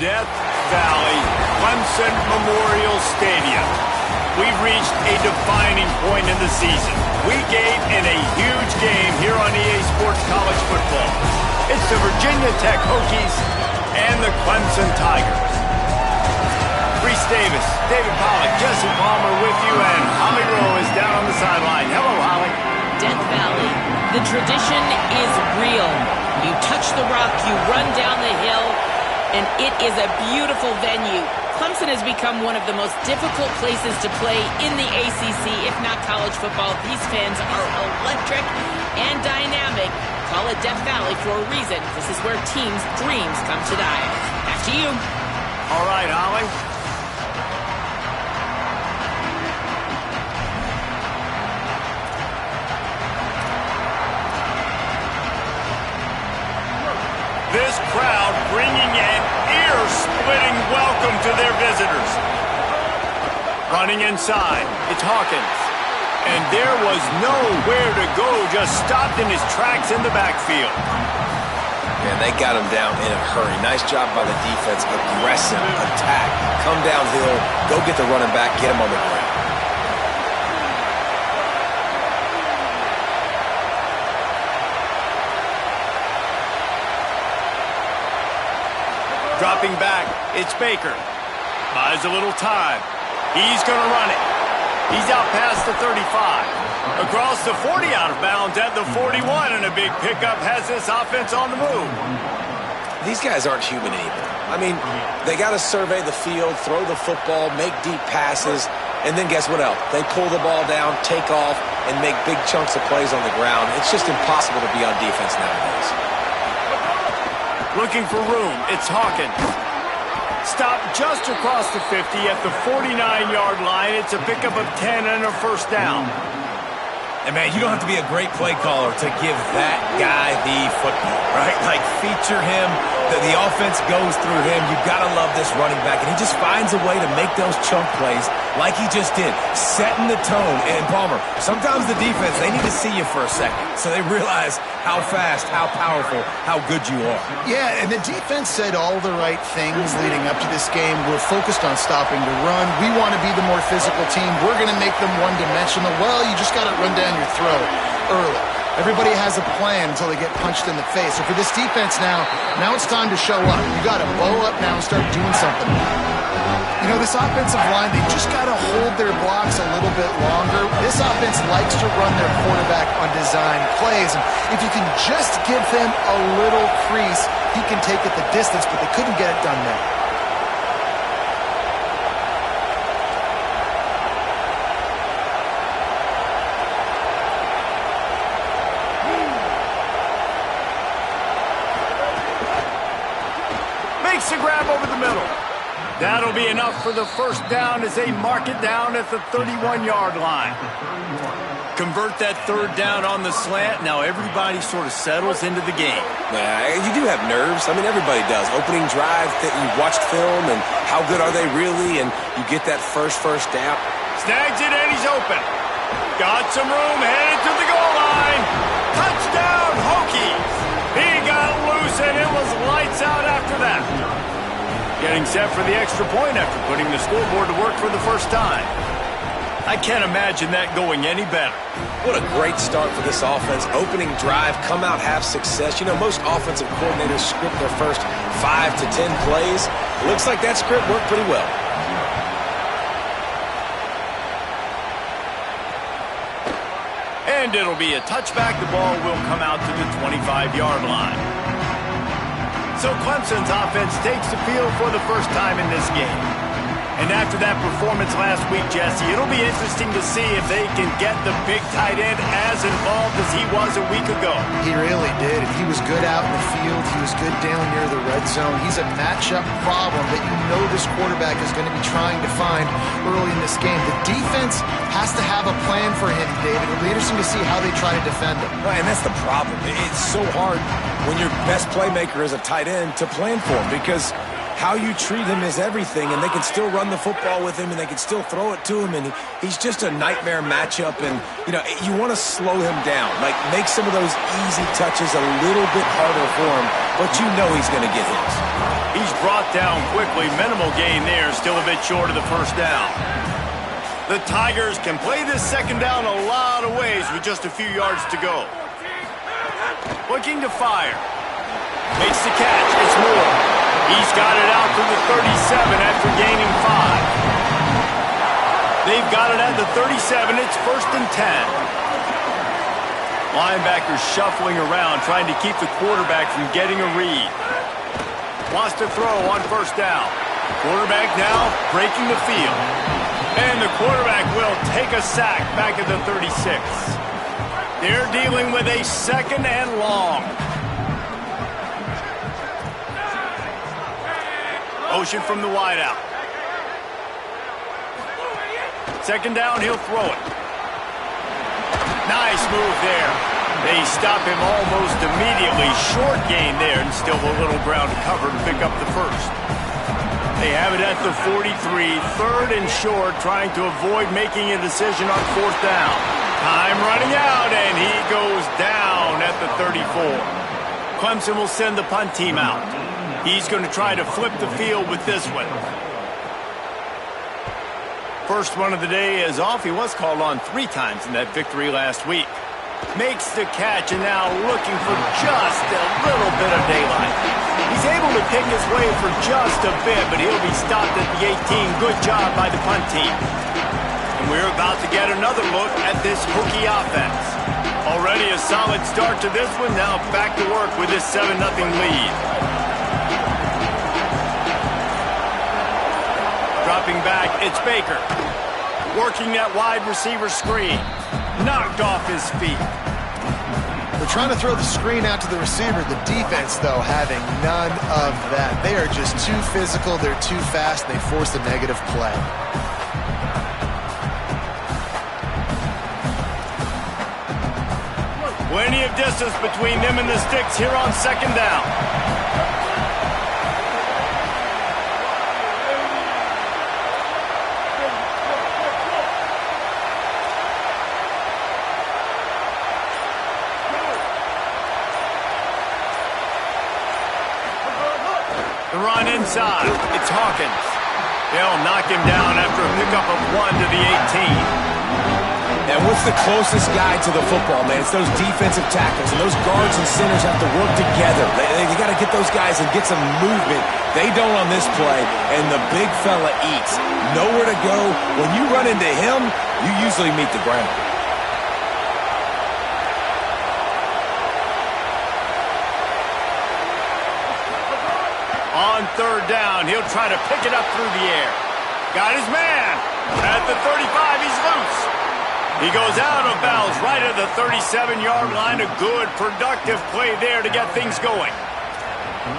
Death Valley, Clemson Memorial Stadium. We've reached a defining point in the season. We gave in a huge game here on EA Sports College Football. It's the Virginia Tech Hokies and the Clemson Tigers. Reese Davis, David Pollack, Jesse Palmer with you, and Holly Rowe is down on the sideline. Hello, Holly. Death Valley, the tradition is real. You touch the rock, you run down the hill, and it is a beautiful venue. Clemson has become one of the most difficult places to play in the ACC, if not college football. These fans are electric and dynamic. Call it Death Valley for a reason. This is where teams' dreams come to die. Back to you. All right, Holly. This crowd bringing an ear-splitting welcome to their visitors. Running inside, it's Hawkins. And there was nowhere to go, just stopped in his tracks in the backfield. Yeah, they got him down in a hurry. Nice job by the defense. Aggressive attack. Come downhill, go get the running back, get him on the ground. Dropping back, it's Baker. Buys a little time. He's going to run it. He's out past the 35. Across the 40, out of bounds at the 41, and a big pickup has this offense on the move. These guys aren't human anymore. I mean, they got to survey the field, throw the football, make deep passes, and then guess what else? They pull the ball down, take off, and make big chunks of plays on the ground. It's just impossible to be on defense nowadays. Looking for room, it's Hawkins. Stopped just across the 50 at the 49-yard line. It's a pickup of 10 and a first down. And, man, you don't have to be a great play caller to give that guy the football, right? Like, feature him. The offense goes through him. You've got to love this running back. And he just finds a way to make those chunk plays like he just did, setting the tone. And, Palmer, sometimes the defense, they need to see you for a second so they realize how fast, how powerful, how good you are. Yeah, and the defense said all the right things leading up to this game. We're focused on stopping the run. We want to be the more physical team. We're going to make them one-dimensional. Well, you just got to run down your throat early. Everybody has a plan until they get punched in the face. So for this defense now it's time to show up. You got to bow up now and start doing something. You know, this offensive line, they just got to hold their blocks a little bit longer. This offense likes to run their quarterback on design plays. And if you can just give him a little crease, he can take it the distance, but they couldn't get it done there. Makes a grab over the middle. That'll be enough for the first down as they mark it down at the 31-yard line. Convert that third down on the slant. Now everybody sort of settles into the game. Yeah, you do have nerves. I mean, everybody does. Opening drive, you watched film, and how good are they really? And you get that first down. Snags it, and he's open. Got some room, headed to the goal line. Touchdown, Hokies. He got loose, and it was lights out after that. Getting set for the extra point after putting the scoreboard to work for the first time. I can't imagine that going any better. What a great start for this offense. Opening drive, come out, have success. You know, most offensive coordinators script their first 5 to 10 plays. It looks like that script worked pretty well. And it'll be a touchback. The ball will come out to the 25-yard line. So Clemson's offense takes the field for the first time in this game. And after that performance last week, Jesse, it'll be interesting to see if they can get the big tight end as involved as he was a week ago. He really did, and he was good out in the field. He was good down near the red zone. He's a matchup problem that you know this quarterback is going to be trying to find early in this game. The defense has to have a plan for him, David. It'll be interesting to see how they try to defend him. Right, and that's the problem. It's so hard when your best playmaker is a tight end to plan for him, because how you treat him is everything, and they can still run the football with him, and they can still throw it to him, and he's just a nightmare matchup. And, you know, you want to slow him down, like make some of those easy touches a little bit harder for him but you know he's going to get his. He's brought down quickly. Minimal gain there. Still a bit short of the first down. The Tigers can play this second down a lot of ways with just a few yards to go. Looking to fire. Makes the catch. It's Moore. He's got it out to the 37 after gaining 5. They've got it at the 37. It's 1st and 10. Linebackers shuffling around, trying to keep the quarterback from getting a read. Wants to throw on first down. Quarterback now breaking the field. And the quarterback will take a sack back at the 36. They're dealing with a 2nd and long. Motion from the wideout. 2nd down, he'll throw it. Nice move there. They stop him almost immediately. Short gain there, and still a little ground to cover to pick up the first. They have it at the 43, 3rd and short, trying to avoid making a decision on 4th down. Time running out, and he goes down at the 34. Clemson will send the punt team out. He's going to try to flip the field with this one. First one of the day is off. He was called on 3 times in that victory last week. Makes the catch and now looking for just a little bit of daylight. He's able to pick his way for just a bit, but he'll be stopped at the 18. Good job by the punt team. And we're about to get another look at this Hokie offense. Already a solid start to this one. Now back to work with this 7-0 lead. Dropping back, it's Baker. Working that wide receiver screen. Knocked off his feet. They're trying to throw the screen out to the receiver. The defense, though, having none of that. They are just too physical. They're too fast. They force a negative play. Plenty of distance between them and the sticks here on 2nd down. Run inside. It's Hawkins. They'll knock him down after a pickup of 1 to the 18. And what's the closest guy to the football, man? It's those defensive tackles, and those guards and centers have to work together. They got to get those guys and get some movement. They don't on this play, and the big fella eats. Nowhere to go. When you run into him, you usually meet the ground. On 3rd down, he'll try to pick it up through the air. Got his man. At the 35, he's loose. He goes out of bounds right at the 37-yard line. A good, productive play there to get things going.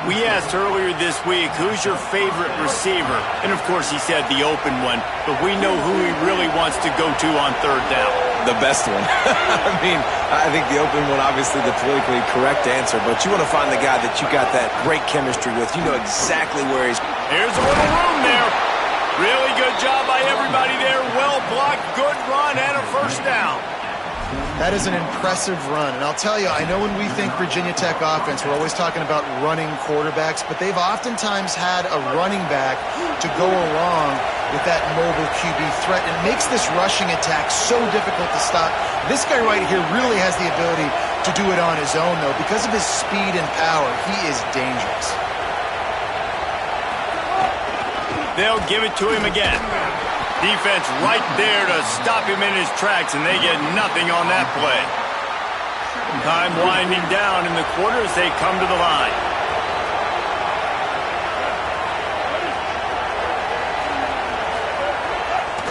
We asked earlier this week, who's your favorite receiver? And, of course, he said the open one. But we know who he really wants to go to on 3rd down. The best one. I mean, I think the open one, obviously the politically correct answer, but you want to find the guy that you got that great chemistry with. You know exactly where he's... Here's a little room there. Really good job by everybody there. Well blocked, good run, and a 1st down. That is an impressive run. And I'll tell you, I know when we think Virginia Tech offense, we're always talking about running quarterbacks, but they've oftentimes had a running back to go along with that mobile QB threat. And it makes this rushing attack so difficult to stop. This guy right here really has the ability to do it on his own, though. Because of his speed and power, he is dangerous. They'll give it to him again. Defense right there to stop him in his tracks, and they get nothing on that play. Time winding down in the quarter as they come to the line.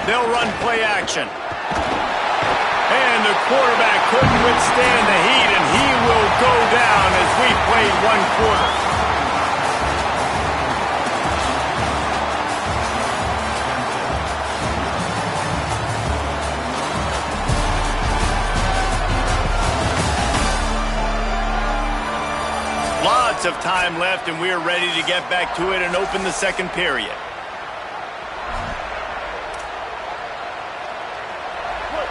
They'll run play action. And the quarterback couldn't withstand the heat, and he will go down as we played 1 quarter. Lots of time left, and we are ready to get back to it and open the 2nd period.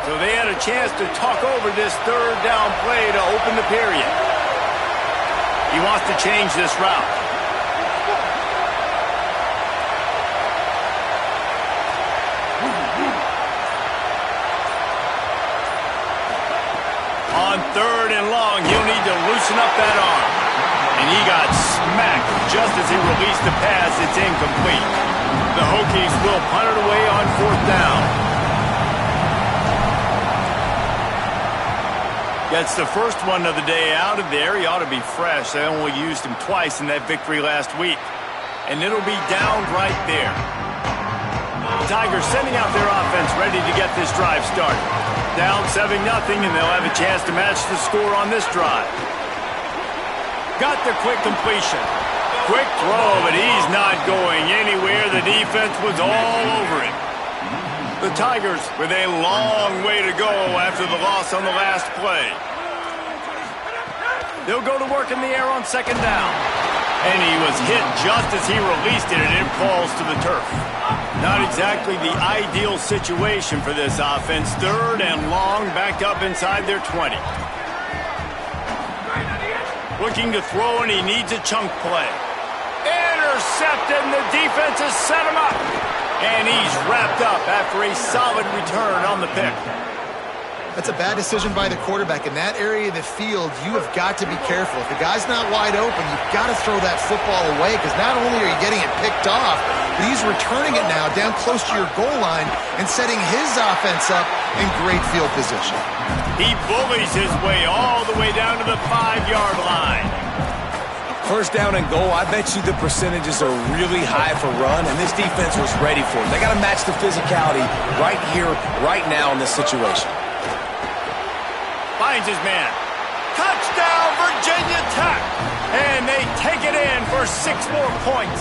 So they had a chance to talk over this 3rd down play to open the period. He wants to change this route. On 3rd and long, he'll need to loosen up that arm. And he got smacked just as he released the pass. It's incomplete. The Hokies will punt it away on 4th down. Gets the first one of the day out of there. He ought to be fresh. They only used him twice in that victory last week. And it'll be down right there. The Tigers sending out their offense ready to get this drive started. Down 7-0, and they'll have a chance to match the score on this drive. Got the quick completion. Quick throw, but he's not going anywhere. The defense was all over him. The Tigers with a long way to go after the loss on the last play. They'll go to work in the air on 2nd down. And he was hit just as he released it, and it falls to the turf. Not exactly the ideal situation for this offense. 3rd and long, backed up inside their 20. Looking to throw, and he needs a chunk play. Intercepted, and the defense has set him up. And he's wrapped up after a solid return on the pick. That's a bad decision by the quarterback. In that area of the field, you have got to be careful. If the guy's not wide open, you've got to throw that football away, because not only are you getting it picked off, but he's returning it now down close to your goal line and setting his offense up in great field position. He bullies his way all the way down to the 5-yard line. 1st down and goal, I bet you the percentages are really high for run, and this defense was ready for it. They got to match the physicality right here, right now in this situation. Finds his man. Touchdown, Virginia Tech. And they take it in for 6 more points.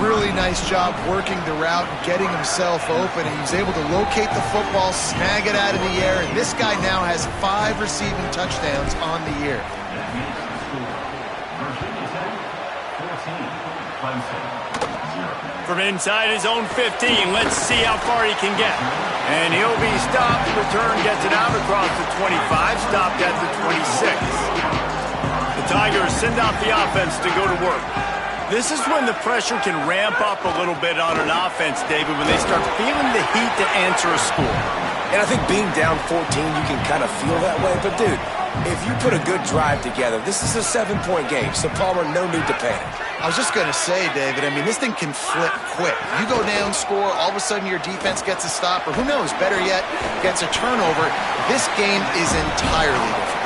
Really nice job working the route and getting himself open. And he was able to locate the football, snag it out of the air, and this guy now has 5 receiving touchdowns on the year. From inside his own 15, let's see how far he can get. And he'll be stopped. Return gets it out across the 25, stopped at the 26. The Tigers send out the offense to go to work. This is when the pressure can ramp up a little bit on an offense, David, when they start feeling the heat to answer a score. And I think being down 14, you can kind of feel that way. But, dude, if you put a good drive together, this is a 7-point game, so Palmer, no need to panic. I was just going to say, David, I mean, this thing can flip quick. You go down, score, all of a sudden your defense gets a stop, or who knows, better yet, gets a turnover. This game is entirely different.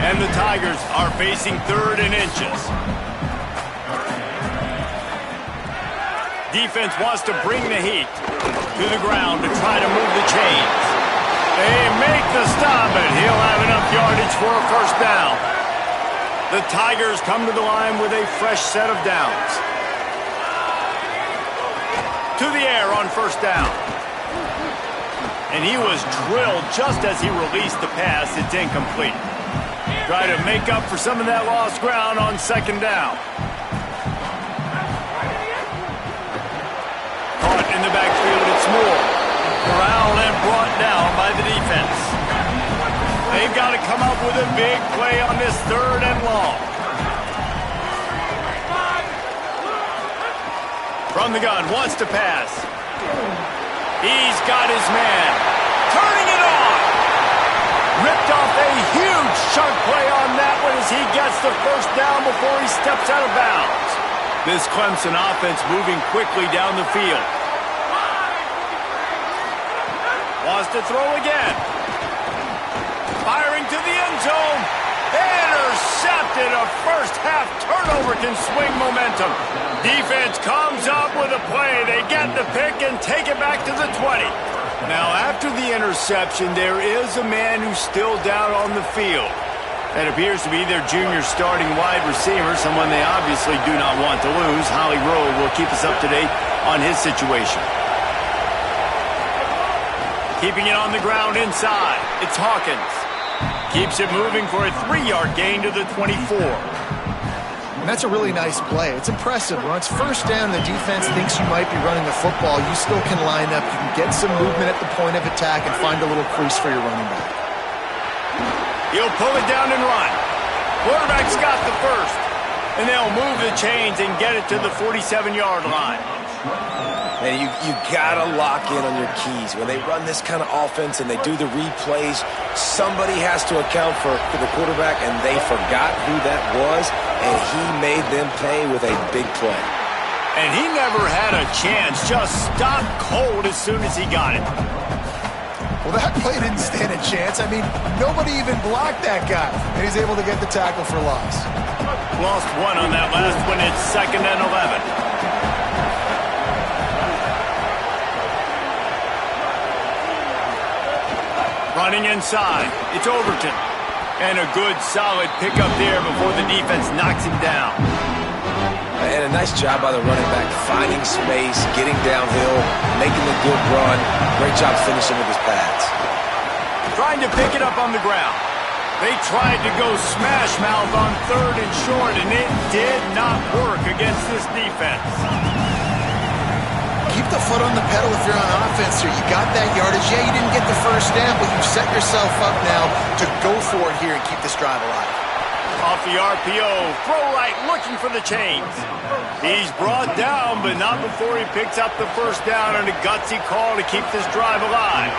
And the Tigers are facing 3rd and inches. Defense wants to bring the heat to the ground to try to move the chains. They make the stop, and he'll have enough yardage for a 1st down. The Tigers come to the line with a fresh set of downs. To the air on 1st down. And he was drilled just as he released the pass. It's incomplete. Try to make up for some of that lost ground on 2nd down. Caught in the backfield, it's Moore. Corralled and brought down by the defense. They've got to come up with a big play on this 3rd and long. From the gun, wants to pass. He's got his man. Turning it on. Ripped off a huge chunk play on that one as he gets the 1st down before he steps out of bounds. This Clemson offense moving quickly down the field. Wants to throw again. Firing to the end zone. Intercepted. A 1st half turnover can swing momentum. Defense comes up with a play. They get the pick and take it back to the 20. Now, after the interception, there is a man who's still down on the field. That appears to be their junior starting wide receiver, someone they obviously do not want to lose. Holly Rowe will keep us up to date on his situation. Keeping it on the ground inside. It's Hawkins. Keeps it moving for a 3-yard gain to the 24. And that's a really nice play. It's impressive. When it's 1st down, the defense thinks you might be running the football. You still can line up. You can get some movement at the point of attack and find a little crease for your running back. He'll pull it down and run. Quarterback's got the first. And they'll move the chains and get it to the 47-yard line. Man, you got to lock in on your keys. When they run this kind of offense and they do the replays, somebody has to account for the quarterback, and they forgot who that was, and he made them pay with a big play. And he never had a chance, just stopped cold as soon as he got it. Well, that play didn't stand a chance. I mean, nobody even blocked that guy, and he's able to get the tackle for loss. Lost one on that last one. It's 2nd and 11. Running inside. It's Overton. And a good, solid pickup there before the defense knocks him down. And a nice job by the running back, finding space, getting downhill, making the good run. Great job finishing with his pads. Trying to pick it up on the ground. They tried to go smash mouth on 3rd and short, and it did not work against this defense. Keep the foot on the pedal if you're on offense here. You got that yardage. Yeah, you didn't get the first down, but you've set yourself up now to go for it here and keep this drive alive. Off the RPO, throw right, looking for the chains. He's brought down, but not before he picks up the first down and a gutsy call to keep this drive alive.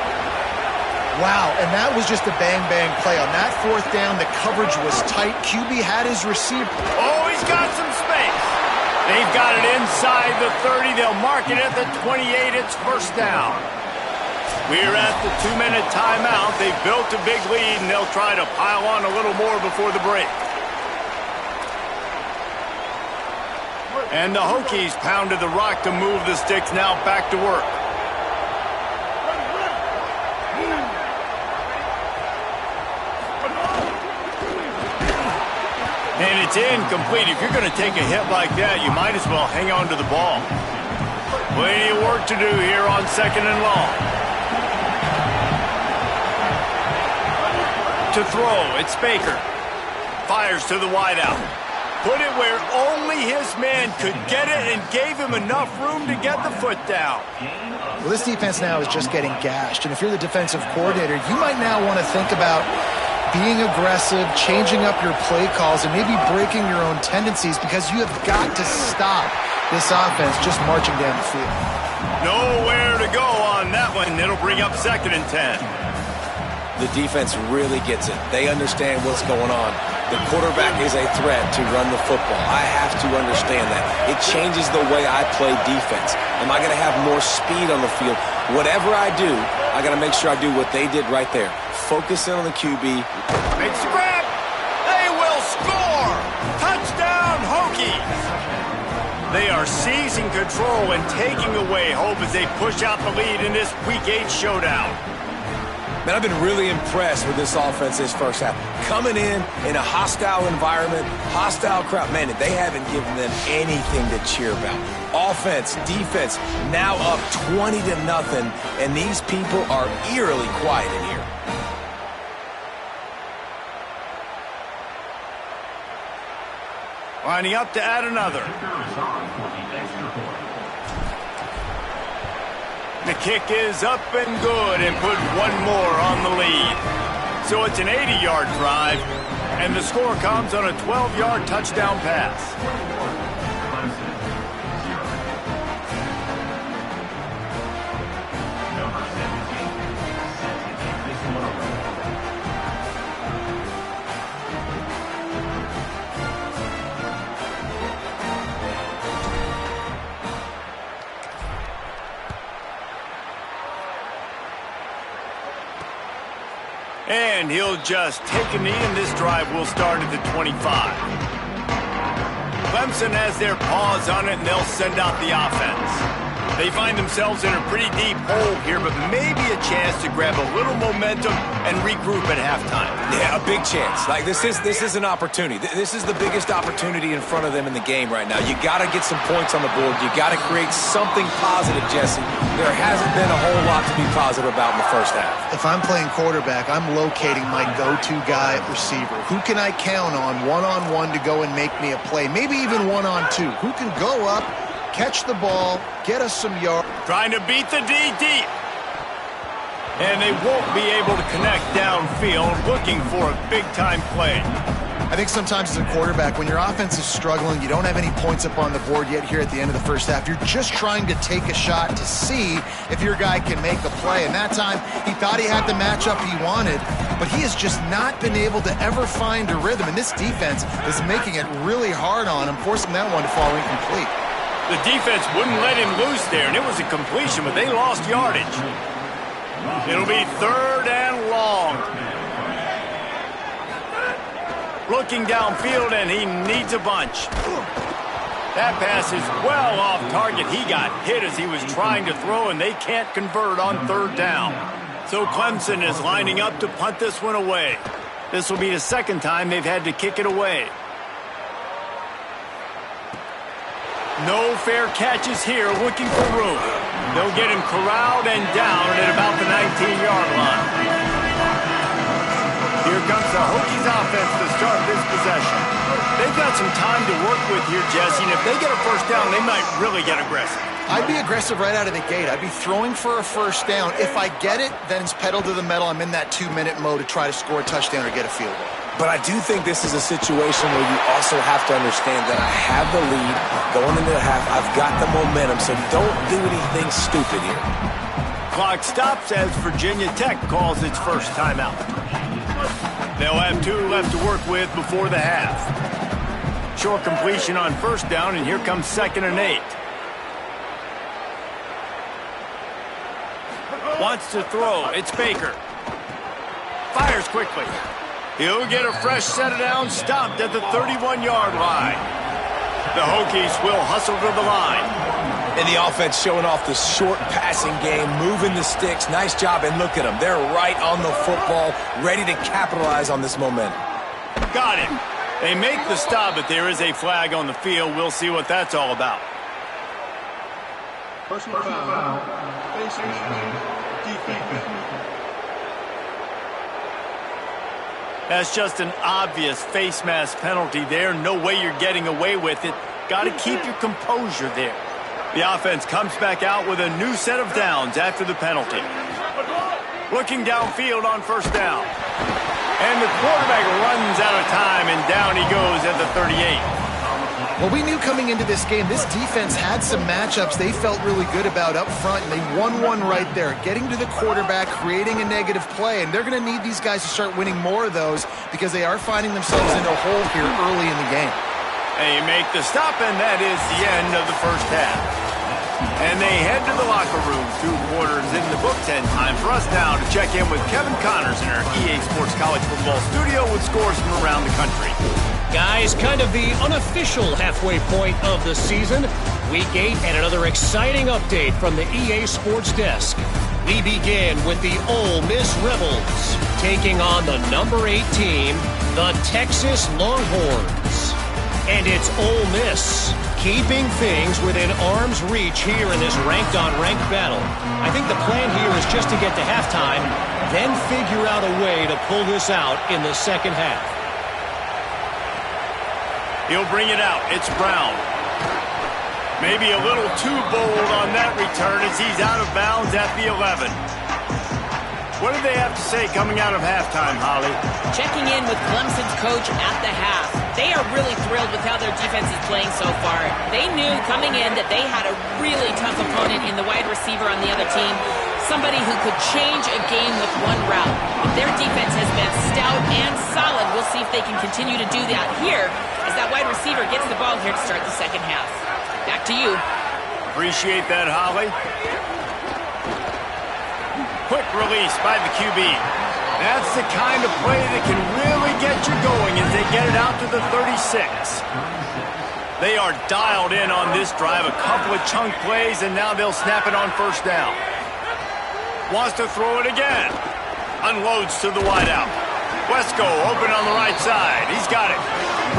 Wow, and that was just a bang-bang play. On that 4th down, the coverage was tight. QB had his receiver. Oh, he's got some space. They've got it inside the 30. They'll mark it at the 28. It's first down. We're at the 2-minute timeout. They've built a big lead, and they'll try to pile on a little more before the break. And the Hokies pounded the rock to move the sticks. Now back to work. And it's incomplete. If you're going to take a hit like that, you might as well hang on to the ball. Plenty of work to do here on 2nd and long. To throw, it's Baker. Fires to the wideout. Put it where only his man could get it and gave him enough room to get the foot down. Well, this defense now is just getting gashed. And if you're the defensive coordinator, you might now want to think about being aggressive, changing up your play calls, and maybe breaking your own tendencies, because you have got to stop this offense just marching down the field. Nowhere to go on that one. It'll bring up 2nd and 10. The defense really gets it. They understand what's going on. The quarterback is a threat to run the football. I have to understand that. It changes the way I play defense. Am I going to have more speed on the field? Whatever I do, I got to make sure I do what they did right there. Focus in on the QB. Big scrap. They will score. Touchdown, Hokies. They are seizing control and taking away hope as they push out the lead in this Week 8 showdown. Man, I've been really impressed with this offense this first half. Coming in a hostile environment, hostile crowd. Man, they haven't given them anything to cheer about. Offense, defense, now up 20-0, and these people are eerily quiet in here. Lining up to add another. The kick is up and good and put one more on the lead. So it's an 80-yard drive, and the score comes on a 12-yard touchdown pass. And he'll just take a knee, and this drive will start at the 25. Clemson has their paws on it, and they'll send out the offense. They find themselves in a pretty deep hole here, but maybe a chance to grab a little momentum and regroup at halftime. Yeah, a big chance. Like, this is an opportunity. This is the biggest opportunity in front of them in the game right now. You got to get some points on the board. You got to create something positive, Jesse. There hasn't been a whole lot to be positive about in the first half. If I'm playing quarterback, I'm locating my go-to guy at receiver. Who can I count on one-on-one to go and make me a play? Maybe even one-on-two. Who can go up, catch the ball, get us some yards. Trying to beat the D deep. And they won't be able to connect downfield, looking for a big-time play. I think sometimes as a quarterback, when your offense is struggling, you don't have any points up on the board yet here at the end of the first half. You're just trying to take a shot to see if your guy can make a play. And that time, he thought he had the matchup he wanted, but he has just not been able to ever find a rhythm. And this defense is making it really hard on him, forcing that one to fall incomplete. The defense wouldn't let him loose there, and it was a completion, but they lost yardage. It'll be 3rd and long. Looking downfield, and he needs a bunch. That pass is well off target. He got hit as he was trying to throw, and they can't convert on 3rd down. So Clemson is lining up to punt this one away. This will be the 2nd time they've had to kick it away. No fair catches here, looking for room. They'll get him corralled and down at about the 19-yard line. Here comes the Hokies offense to start this possession. They've got some time to work with here, Jesse, and if they get a 1st down, they might really get aggressive. I'd be aggressive right out of the gate. I'd be throwing for a 1st down. If I get it, then it's pedal to the metal. I'm in that 2-minute mode to try to score a touchdown or get a field goal. But I do think this is a situation where you also have to understand that I have the lead going into the half. I've got the momentum, so don't do anything stupid here. Clock stops as Virginia Tech calls its first timeout. They'll have 2 left to work with before the half. Short completion on 1st down, and here comes 2nd and 8. Wants to throw. It's Baker. Fires quickly. He'll get a fresh set of downs, stopped at the 31-yard line. The Hokies will hustle to the line. And the offense showing off the short passing game, moving the sticks. Nice job, and look at them. They're right on the football, ready to capitalize on this momentum. Got it. They make the stop, but there is a flag on the field. We'll see what that's all about. Personal foul. Defense. That's just an obvious face mask penalty there. No way you're getting away with it. Got to keep your composure there. The offense comes back out with a new set of downs after the penalty. Looking downfield on 1st down. And the quarterback runs out of time, and down he goes at the 38. Well, we knew coming into this game, this defense had some matchups they felt really good about up front, and they won one right there, getting to the quarterback, creating a negative play, and they're going to need these guys to start winning more of those because they are finding themselves in a hole here early in the game. They make the stop, and that is the end of the 1st half. And they head to the locker room. 2 quarters in the books, and time for us now to check in with Kevin Connors in our EA Sports College Football studio with scores from around the country. Guys, kind of the unofficial halfway point of the season. Week 8 and another exciting update from the EA Sports desk. We begin with the Ole Miss Rebels taking on the number 8 team, the Texas Longhorns. And it's Ole Miss keeping things within arm's reach here in this ranked-on-ranked battle. I think the plan here is just to get to halftime, then figure out a way to pull this out in the 2nd half. He'll bring it out. It's Brown. Maybe a little too bold on that return as he's out of bounds at the 11. What do they have to say coming out of halftime, Holly? Checking in with Clemson's coach at the half. They are really thrilled with how their defense is playing so far. They knew coming in that they had a really tough opponent in the wide receiver on the other team, somebody who could change a game with one route. But their defense has been stout and solid. We'll see if they can continue to do that here as that wide receiver gets the ball here to start the 2nd half. Back to you. Appreciate that, Holly. Quick release by the QB. That's the kind of play that can really get you going as they get it out to the 36. They are dialed in on this drive. A couple of chunk plays, and now they'll snap it on 1st down. Wants to throw it again. Unloads to the wideout. Wesco open on the right side. He's got it.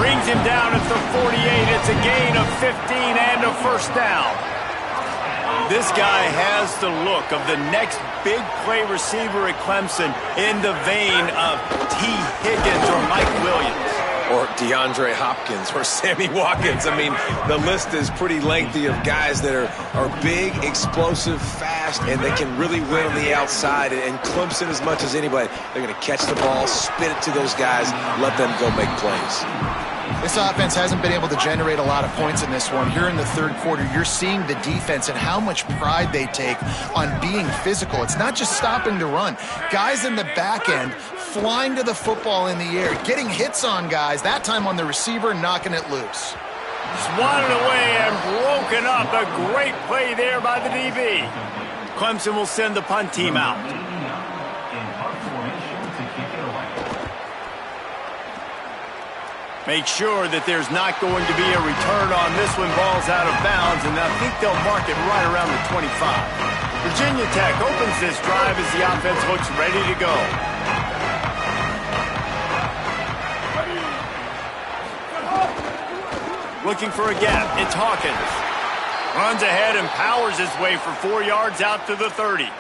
Brings him down at the 48. It's a gain of 15 and a 1st down. This guy has the look of the next big play receiver at Clemson in the vein of T. Higgins or Mike Williams. or DeAndre Hopkins or Sammy Watkins. I mean, the list is pretty lengthy of guys that are big, explosive, fast, and they can really win on the outside. And Clemson, as much as anybody, they're going to catch the ball, spit it to those guys, let them go make plays. This offense hasn't been able to generate a lot of points in this one. Here in the third quarter, you're seeing the defense and how much pride they take on being physical. It's not just stopping to run. Guys in the back end flying to the football in the air, getting hits on guys, that time on the receiver, knocking it loose. Swatted away and broken up. A great play there by the DB. Clemson will send the punt team out. Make sure that there's not going to be a return on this when ball's out of bounds, and I think they'll mark it right around the 25. Virginia Tech opens this drive as the offense looks ready to go. Looking for a gap. It's Hawkins. Runs ahead and powers his way for 4 yards out to the 30.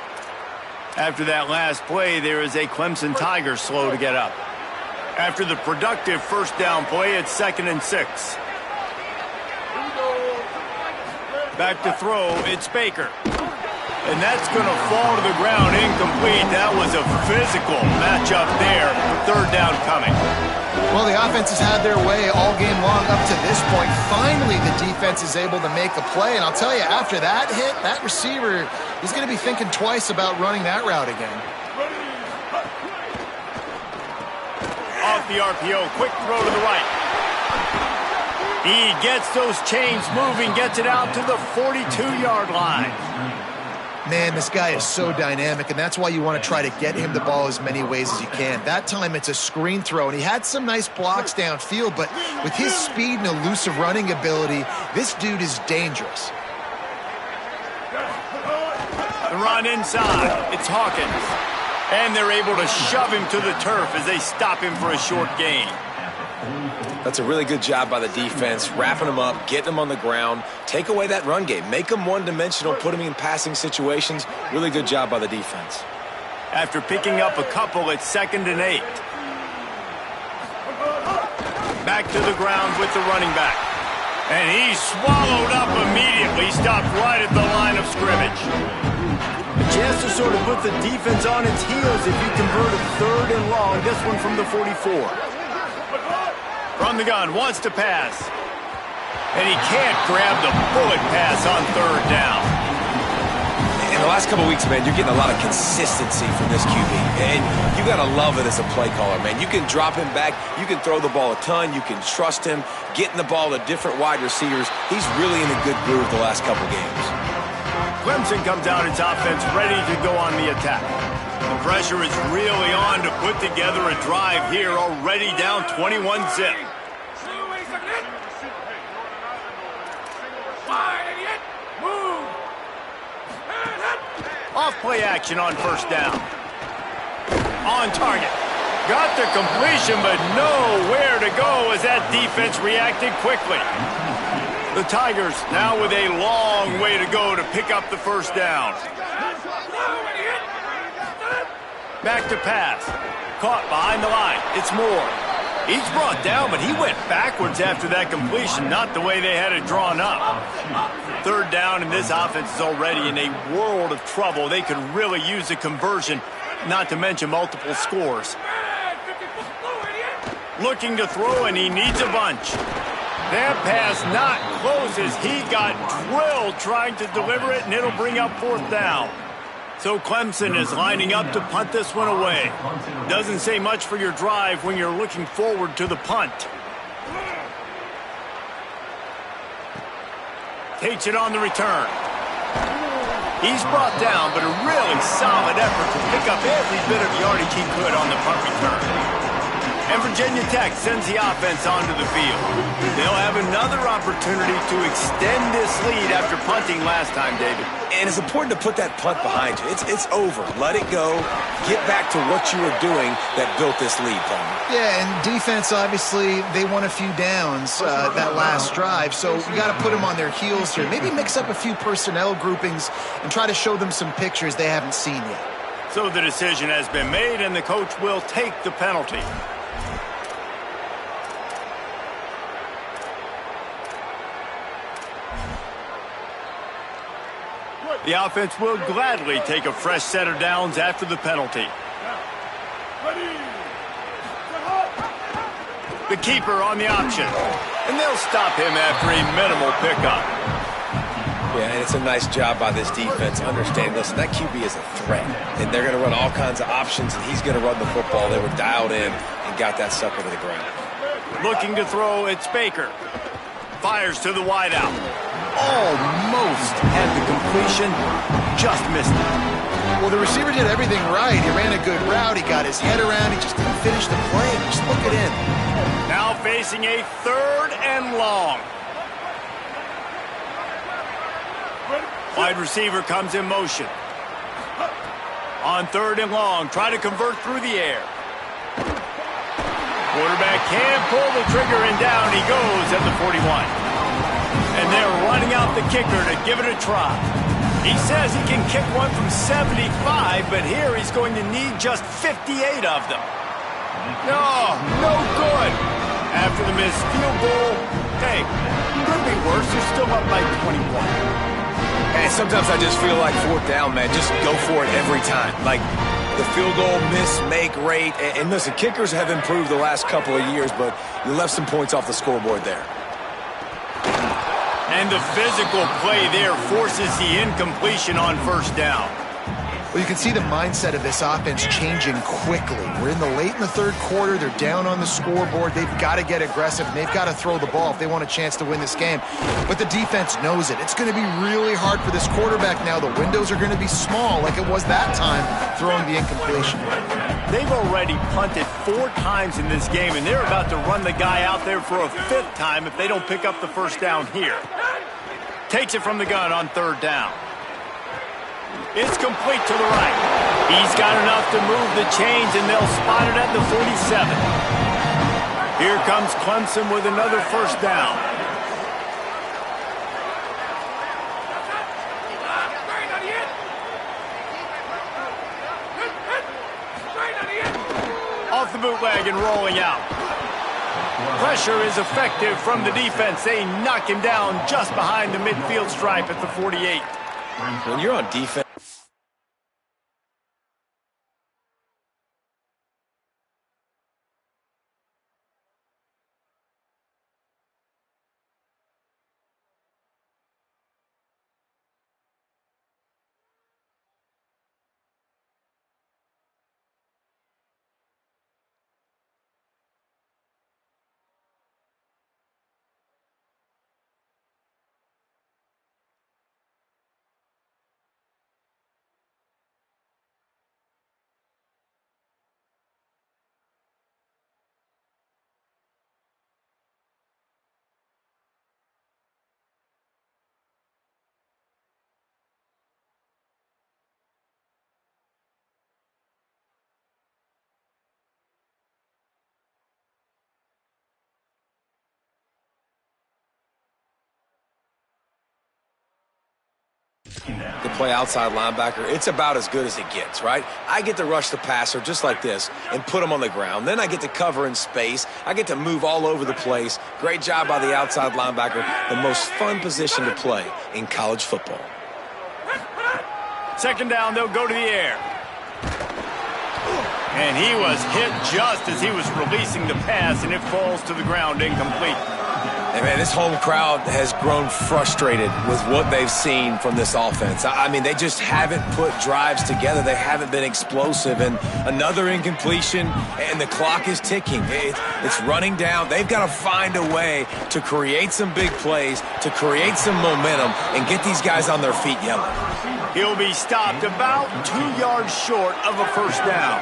After that last play, there is a Clemson Tiger slow to get up. After the productive first down play, it's 2nd and 6. Back to throw, it's Baker. And that's going to fall to the ground incomplete. That was a physical matchup there. 3rd down coming. Well, the offense has had their way all game long up to this point. Finally, the defense is able to make a play. And I'll tell you, after that hit, that receiver, he's going to be thinking twice about running that route again. Off the RPO, quick throw to the right. He gets those chains moving, gets it out to the 42-yard line. Man, this guy is so dynamic, and that's why you want to try to get him the ball as many ways as you can. That time it's a screen throw, and he had some nice blocks downfield, but with his speed and elusive running ability, this dude is dangerous. The run inside, it's Hawkins. And they're able to shove him to the turf as they stop him for a short gain. That's a really good job by the defense, wrapping him up, getting him on the ground, take away that run game, make him one-dimensional, put him in passing situations. Really good job by the defense. After picking up a couple, it's 2nd and 8. Back to the ground with the running back. And he's swallowed up immediately, stopped right at the line of scrimmage. A chance to sort of put the defense on its heels if you convert a 3rd and long. This one from the 44. From the gun, wants to pass. And he can't grab the bullet pass on 3rd down. In the last couple of weeks, man, you're getting a lot of consistency from this QB. And you got to love it as a play caller, man. You can drop him back. You can throw the ball a ton. You can trust him. Getting the ball to different wide receivers. He's really in a good groove the last couple games. Clemson comes out its offense ready to go on the attack. The pressure is really on to put together a drive here, already down 21-zip. Off play action on 1st down. On target. Got the completion, but nowhere to go as that defense reacted quickly. The Tigers now with a long way to go to pick up the 1st down. Back to pass. Caught behind the line. It's Moore. He's brought down, but he went backwards after that completion, not the way they had it drawn up. 3rd down, and this offense is already in a world of trouble. They could really use a conversion, not to mention multiple scores. Looking to throw, and he needs a bunch. That pass not close as he got drilled trying to deliver it, and it'll bring up 4th down. So Clemson is lining up to punt this one away. Doesn't say much for your drive when you're looking forward to the punt. Takes it on the return. He's brought down, but a really solid effort to pick up every bit of yardage he could on the punt return. And Virginia Tech sends the offense onto the field. They'll have another opportunity to extend this lead after punting last time, David. And it's important to put that punt behind you. It's over. Let it go. Get back to what you were doing that built this lead, Palmer. Yeah, and defense, obviously, they won a few downs that last drive, so you got to put them on their heels here. Maybe mix up a few personnel groupings and try to show them some pictures they haven't seen yet. So the decision has been made, and the coach will take the penalty. The offense will gladly take a fresh set of downs after the penalty. The keeper on the option. And they'll stop him after a minimal pickup. Yeah, and it's a nice job by this defense. Understand, listen, that QB is a threat. And they're going to run all kinds of options, and he's going to run the football. They were dialed in and got that sucker to the ground. Looking to throw, it's Baker. Fires to the wideout. Almost had the completion. Just missed it. Well, the receiver did everything right. He ran a good route. He got his head around. He just didn't finish the play. Just look it in. Now facing a 3rd and long. Wide receiver comes in motion. On 3rd and long, try to convert through the air. Quarterback can pull the trigger, and down he goes at the 41. And they're running out the kicker to give it a try. He says he can kick one from 75, but here he's going to need just 58 of them. No good. After the missed field goal, hey, could be worse. They're still up by 21. And sometimes I just feel like 4th down, man. Just go for it every time. Like the field goal miss, make rate. And listen, kickers have improved the last couple of years, but you left some points off the scoreboard there. And the physical play there forces the incompletion on 1st down. Well, you can see the mindset of this offense changing quickly. We're in the 3rd quarter. They're down on the scoreboard. They've got to get aggressive, and they've got to throw the ball if they want a chance to win this game. But the defense knows it. It's going to be really hard for this quarterback now. The windows are going to be small like it was that time throwing the incompletion. They've already punted 4 times in this game, and they're about to run the guy out there for a 5th time if they don't pick up the 1st down here. Takes it from the gun on 3rd down. It's complete to the right. He's got enough to move the chains, and they'll spot it at the 47. Here comes Clemson with another 1st down. Off the bootleg and rolling out. Pressure is effective from the defense. They knock him down just behind the midfield stripe at the 48. When you're on defense, to play outside linebacker, it's about as good as it gets, right? I get to rush the passer just like this and put him on the ground. Then I get to cover in space. I get to move all over the place. Great job by the outside linebacker. The most fun position to play in college football. 2nd down, they'll go to the air. And he was hit just as he was releasing the pass, and it falls to the ground incomplete. Hey, man, this home crowd has grown frustrated with what they've seen from this offense. I mean, they just haven't put drives together. They haven't been explosive. And another incompletion, and the clock is ticking. It's running down. They've got to find a way to create some big plays, to create some momentum, and get these guys on their feet yelling. He'll be stopped about 2 yards short of a 1st down.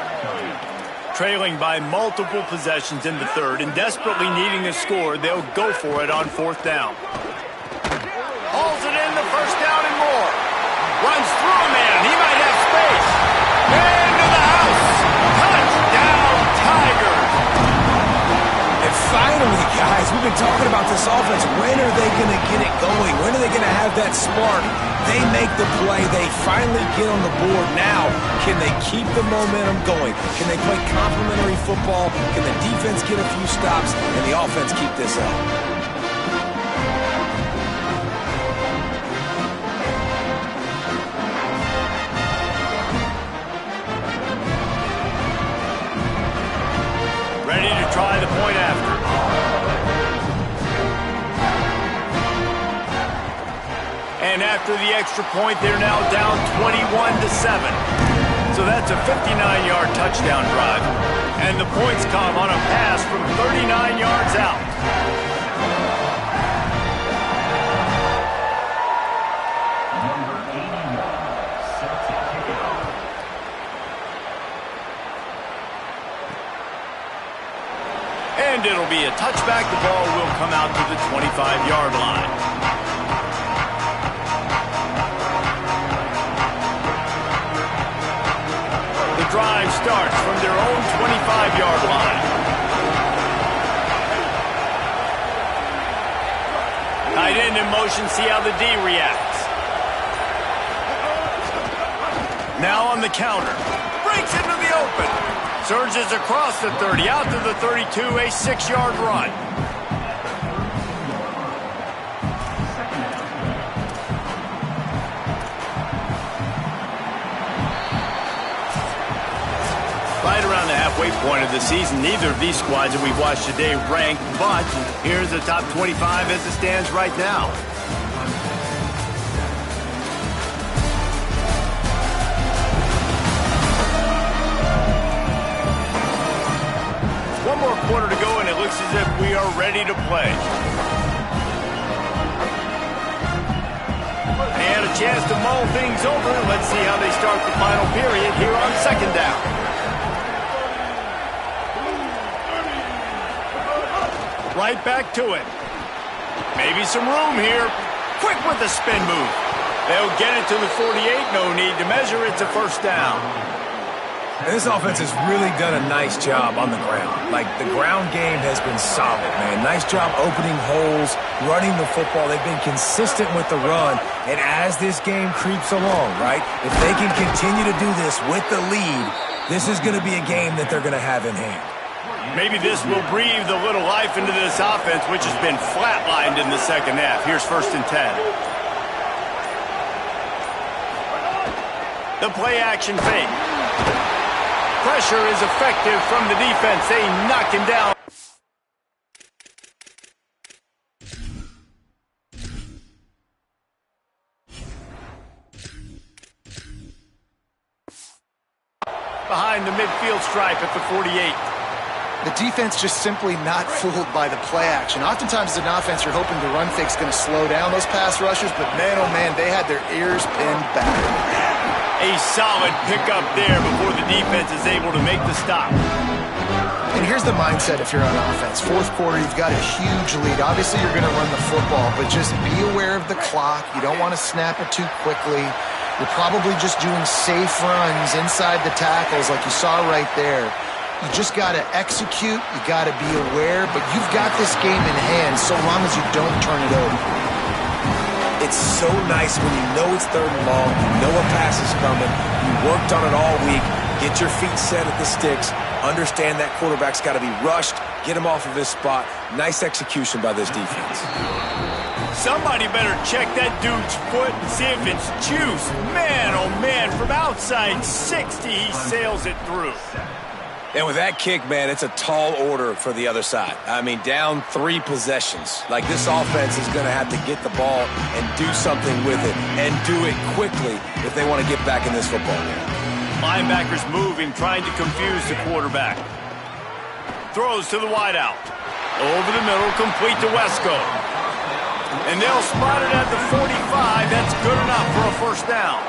Trailing by multiple possessions in the 3rd and desperately needing a score, they'll go for it on 4th down. Hauls it in the 1st down and more. Runs through a man. He might have space. Into the house. Touchdown, Tigers. And finally, guys, we've been talking about this offense. When are they going to get it going? When are they going to have that spark? They make the play. They finally get on the board. Now, can they keep the momentum going? Can they play complementary football? Can the defense get a few stops and the offense keep this up? point after. And after the extra point, they're now down 21-7. So that's a 59-yard touchdown drive. And the points come on a pass from 39 yards out. And it'll be a touchback. The ball will come out to the 25-yard line. The drive starts from their own 25-yard line. Tight end in motion, see how the D reacts. Now on the counter. Breaks into the open. Surges across the 30, out to the 32, a 6-yard run. Right around the halfway point of the season, neither of these squads that we've watched today rank, but here's the top 25 as it stands right now. One more quarter to go, and it looks as if we are ready to play. They had a chance to mull things over. Let's see how they start the final period here on second down. Right back to it. Maybe some room here. Quick with the spin move. They'll get it to the 48. No need to measure. It's a first down. And this offense has really done a nice job on the ground. Like, the ground game has been solid, man. Nice job opening holes, running the football. They've been consistent with the run. And as this game creeps along, right, if they can continue to do this with the lead, this is going to be a game that they're going to have in hand. Maybe this will breathe a little life into this offense, which has been flatlined in the second half. Here's 1st and 10. The play action fake. Pressure is effective from the defense. They knock him down. Behind the midfield stripe at the 48. The defense just simply not fooled by the play action. Oftentimes as an offense, you're hoping the run fake's going to slow down those pass rushers, but man, oh man, they had their ears pinned back. A solid pickup there before the defense is able to make the stop. And here's the mindset if you're on offense. 4th quarter, you've got a huge lead. Obviously, you're going to run the football, but just be aware of the clock. You don't want to snap it too quickly. You're probably just doing safe runs inside the tackles like you saw right there. You just got to execute. You got to be aware, but you've got this game in hand so long as you don't turn it over. It's so nice when you know it's 3rd and long, you know a pass is coming, you worked on it all week, get your feet set at the sticks, understand that quarterback's got to be rushed, get him off of his spot. Nice execution by this defense. Somebody better check that dude's foot and see if it's juice. Man, oh man, from outside 60, he sails it through. And with that kick, man, it's a tall order for the other side. I mean, down 3 possessions. Like, this offense is going to have to get the ball and do something with it, and do it quickly if they want to get back in this football game. Linebackers moving, trying to confuse the quarterback. Throws to the wideout. Over the middle, complete to Wesco. And they'll spot it at the 45. That's good enough for a first down.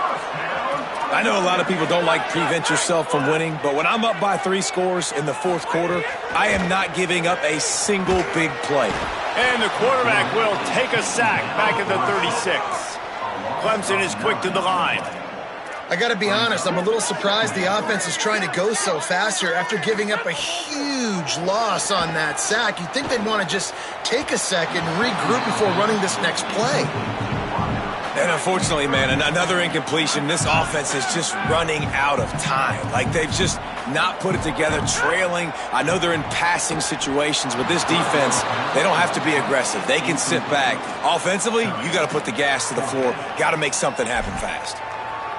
I know a lot of people don't like prevent yourself from winning, but when I'm up by 3 scores in the 4th quarter, I am not giving up a single big play. And the quarterback will take a sack back at the 36. Clemson is quick to the line. I got to be honest, I'm a little surprised the offense is trying to go so fast here after giving up a huge loss on that sack. You'd think they'd want to just take a second and regroup before running this next play. And unfortunately, man, another incompletion. This offense is just running out of time. Like, they've just not put it together, trailing. I know they're in passing situations, but this defense, they don't have to be aggressive. They can sit back. Offensively, you got to put the gas to the floor. Got to make something happen fast.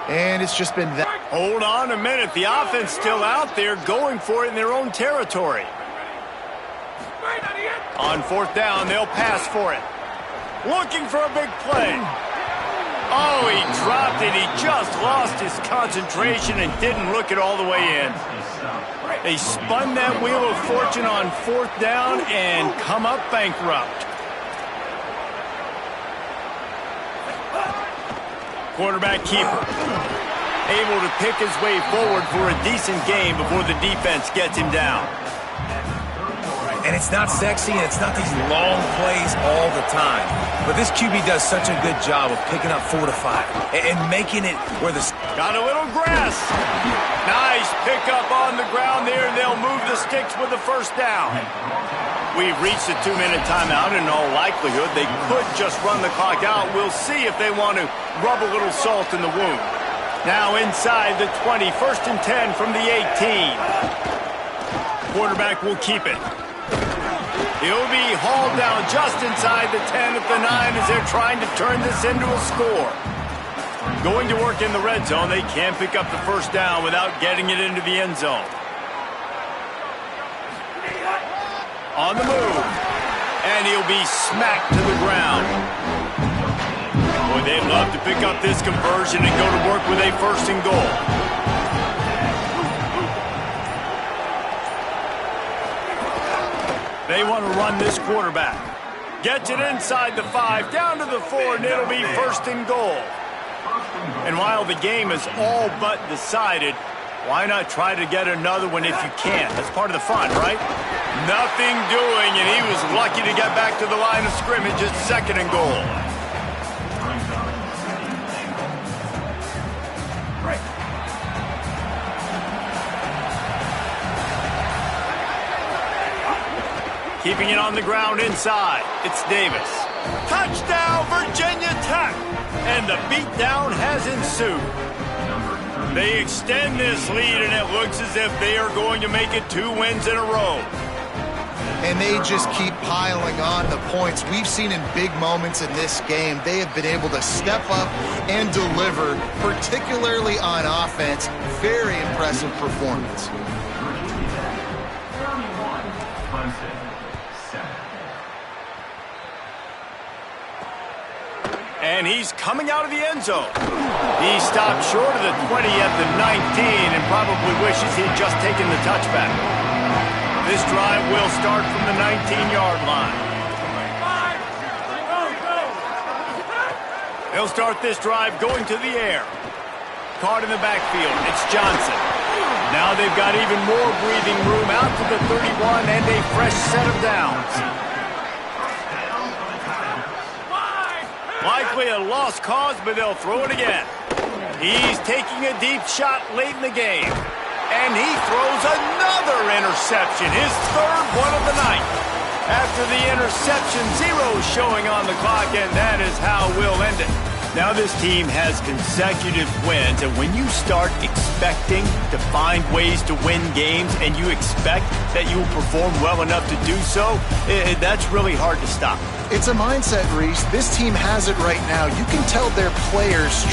And it's just been that. Hold on a minute. The offense still out there going for it in their own territory. On fourth down, they'll pass for it. Looking for a big play. Oh, he dropped it. He just lost his concentration and didn't look it all the way in. They spun that wheel of fortune on fourth down and come up bankrupt. Quarterback keeper. Able to pick his way forward for a decent game before the defense gets him down. And it's not sexy, and it's not these long plays all the time. But this QB does such a good job of picking up 4 to 5 and making it where the... Got a little grass. Nice pickup on the ground there. They'll move the sticks with the first down. We've reached the 2-minute timeout. In all likelihood, they could just run the clock out. We'll see if they want to rub a little salt in the wound. Now inside the 20, 1st and 10 from the 18. Quarterback will keep it. He'll be hauled down just inside the 10 at the 9 as they're trying to turn this into a score. Going to work in the red zone. They can't pick up the first down without getting it into the end zone. On the move. And he'll be smacked to the ground. Boy, they'd love to pick up this conversion and go to work with a 1st and goal. They want to run this quarterback. Gets it inside the 5, down to the 4, and it'll be 1st and goal. And while the game is all but decided, why not try to get another one if you can? That's part of the fun, right? Nothing doing, and he was lucky to get back to the line of scrimmage at 2nd and goal. Keeping it on the ground inside. It's Davis. Touchdown, Virginia Tech! And the beatdown has ensued. They extend this lead, and it looks as if they are going to make it 2 wins in a row. And they just keep piling on the points. We've seen in big moments in this game, they have been able to step up and deliver, particularly on offense. Very impressive performance. And he's coming out of the end zone. He stopped short of the 20 at the 19 and probably wishes he'd just taken the touchback. This drive will start from the 19-yard line. They'll start this drive going to the air. Caught in the backfield. It's Johnson. Now they've got even more breathing room out to the 31 and a fresh set of downs. Likely a lost cause, but they'll throw it again. He's taking a deep shot late in the game. And he throws another interception, his 3rd one of the night. After the interception, 0 showing on the clock, and that is how we'll end it. Now this team has consecutive wins, and when you start expecting to find ways to win games and you expect that you will perform well enough to do so, that's really hard to stop. It's a mindset, Reese. This team has it right now. You can tell their players